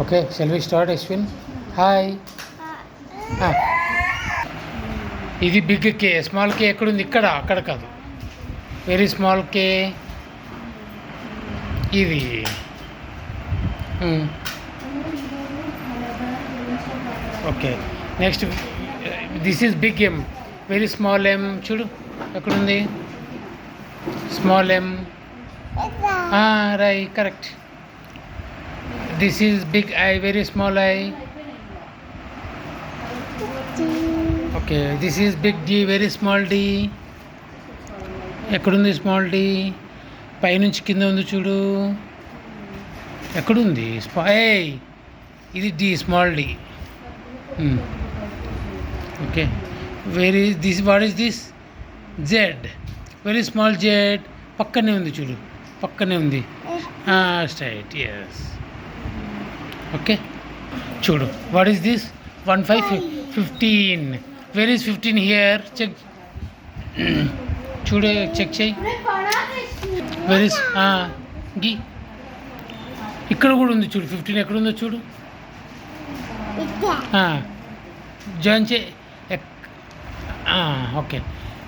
Okay shall we start Ashwin hi. ఇది big K, small K ఎక్కడుంది? ఇక్కడ, అక్కడ కాదు. వెరీ స్మాల్ కే ఇది. Okay next this is big M. Very small M చూడు ఎక్కడుంది? Small M right correct. This is big I, very small I. Okay this is big D, very small D. ఎక్కడుంది small D? పైనుంచి కింద ఉంది చూడు, ఎక్కడుంది? ఇది D, small D. Okay very this, what is this? Z, very small Z. పక్కనే ఉంది చూడు, పక్కనే ఉంది. Straight, S. ఓకే చూడు, what is this? 1 5 15. Where is 15 here? Check చూడు, చెక్ చేయి. వెర్ ఈస్ గి, ఇక్కడ కూడా ఉంది చూడు 15. ఎక్కడుందో చూడు, జాయిన్ చేయి. Okay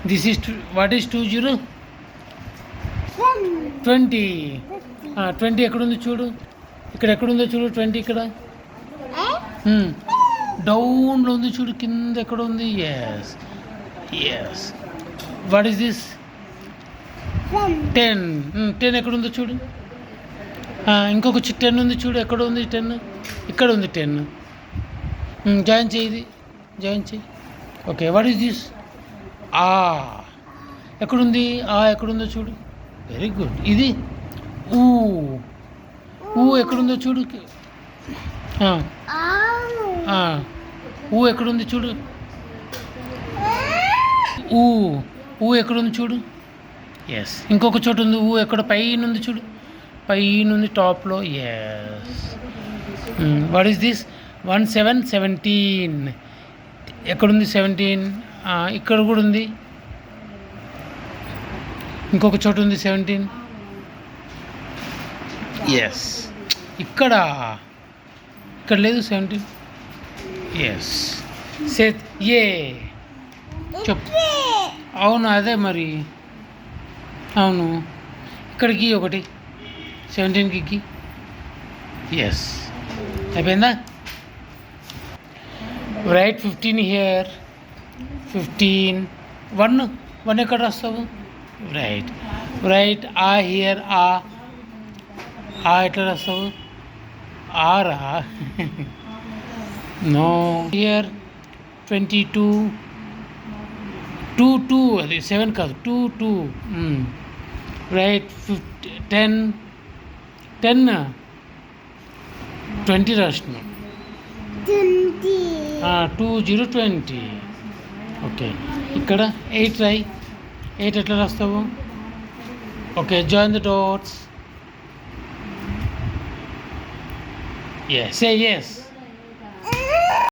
this is what is 20? 20. 20 ఎక్కడుంది చూడు, ఇక్కడ ఎక్కడుందో చూడు 20. ఇక్కడ డౌన్లో ఉంది చూడు, కింద ఎక్కడ ఉంది? S S. What is this? 10. 10 ఎక్కడుందో చూడు. ఇంకొక 10 ఉంది చూడు, ఎక్కడ ఉంది 10? ఇక్కడ ఉంది 10. జాయిన్ చేయి, ఇది జాయిన్ చేయి. Okay what is this? ఎక్కడుంది? ఎక్కడుందో చూడు. Very good. ఇది ఊ ఎక్కడుందో చూడు. ఊ ఎక్కడుంది చూడు. ఊ ఎక్కడుంది చూడు. ఎస్. ఇంకొక చోటు ఉంది ఊ, ఎక్కడ? పైన ఉంది చూడు, పైన ఉంది టాప్లో. ఎస్. What is this? 1 7 17. ఎక్కడుంది 17? ఇక్కడ కూడా ఉంది. ఇంకొక చోటు ఉంది 17. ఎస్. ఇక్కడ లేదు 17. ఎస్. ఏ చెప్పు. అవును అదే మరి, అవును. ఇక్కడికి ఒకటి 17కి గీ. ఎస్. అయిపోయిందా? Right 15 here. 15. 1 ఎక్కడ రాస్తావు? Right right. హియర్ ఎట్లా రాస్తావు? రా. నో. హియర్ 22. 2 అది 7 కాదు, 2 రైట్. 10 20 రాసిన. 20 20. ఓకే ఇక్కడ 8 రాయి. 8 ఎట్లా రాస్తావు? Okay join the dots. Yes, say yes.